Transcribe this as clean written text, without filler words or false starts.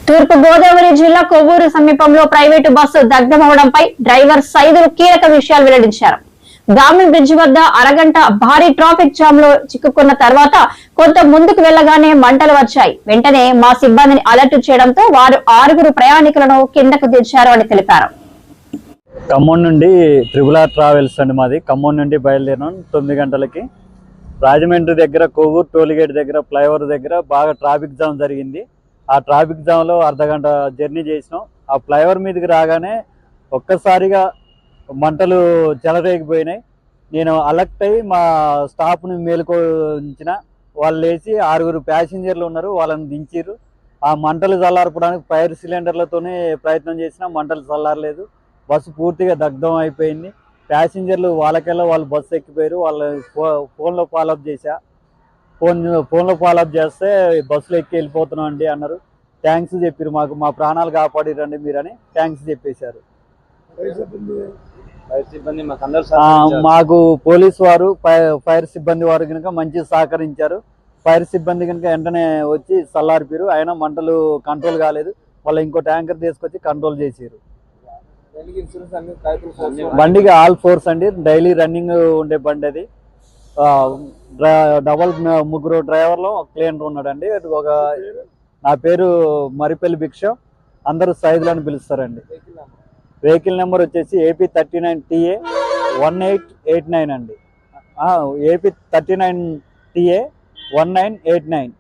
తూర్పు గోదావరి జిల్లా కొవ్వూరు సమీపంలో ప్రైవేటు బస్సు దగ్ధమవడంపై డ్రైవర్ సైదులు కీలక విషయాలు వెల్లడించారు. గామి బ్రిడ్జి వద్ద అరగంట భారీ ట్రాఫిక్ జామ్ లో చిక్కుకున్న తర్వాత కొంత ముందుకు వెళ్లగానే మంటలు వచ్చాయి. వెంటనే మా సిబ్బందిని అలర్ట్ చేయడంతో వారు 6 ప్రయాణికులను కిందకు దించారు అని తెలిపారు. ఖమ్మం నుండి త్రిపుల ట్రావెల్స్ అండి మాది. ఖమ్మం నుండి బయలుదేరినాం 9 గంటలకి. రాజమండ్రి దగ్గర కొవ్వూరు టోల్గేట్ దగ్గర ఫ్లైఓవర్ దగ్గర బాగా ట్రాఫిక్ జామ్ జరిగింది. ఆ ట్రాఫిక్ జామ్లో అర్ధగంట జర్నీ చేసినాం. ఆ ఫ్లైఓవర్ మీదకి రాగానే ఒక్కసారిగా మంటలు చెలరేగిపోయినాయి. నేను అలర్ట్ అయ్యి మా స్టాఫ్ని మేలుకొంచిన. వాళ్ళు లేచి 6 ప్యాసింజర్లు ఉన్నారు, వాళ్ళని దించారు. ఆ మంటలు చల్లార్పడానికి ఫైర్ సిలిండర్లతోనే ప్రయత్నం చేసినా మంటలు చల్లారలేదు. బస్సు పూర్తిగా దగ్ధం అయిపోయింది. ప్యాసింజర్లు వాళ్ళకెళ్ళ వాళ్ళు బస్సు ఎక్కిపోయారు. వాళ్ళ ఫోన్లో ఫాలోఅప్ చేశా. ఫోన్లో ఫాలోఅప్ చేస్తే బస్సులో ఎక్కి వెళ్ళిపోతున్నాం అండి అన్నారు. థ్యాంక్స్ చెప్పారు, మాకు మా ప్రాణాలు కాపాడిరండి మీరని థ్యాంక్స్ చెప్పేశారు. మాకు పోలీసు వారు ఫైర్ సిబ్బంది వారు కనుక మంచి సహకరించారు. ఫైర్ సిబ్బంది కనుక వెంటనే వచ్చి చల్లారిపారు. అయినా మంటలు కంట్రోల్ కాలేదు. వాళ్ళ ఇంకో ట్యాంకర్ తీసుకొచ్చి కంట్రోల్ చేశారు. బండికి ఆల్ ఫోర్స్ అండి, డైలీ రన్నింగ్ ఉండే బండి అది. ముగ్గురు డ్రైవర్లు క్లీనర్ ఉన్నాడండి. నా పేరు మరిపల్లి భిక్ష, అందరూ సైదులు అని పిలుస్తారండి. వెహికల్ నెంబర్ వచ్చేసి AP 39TA 1889 అండి. AP 39TA 1989.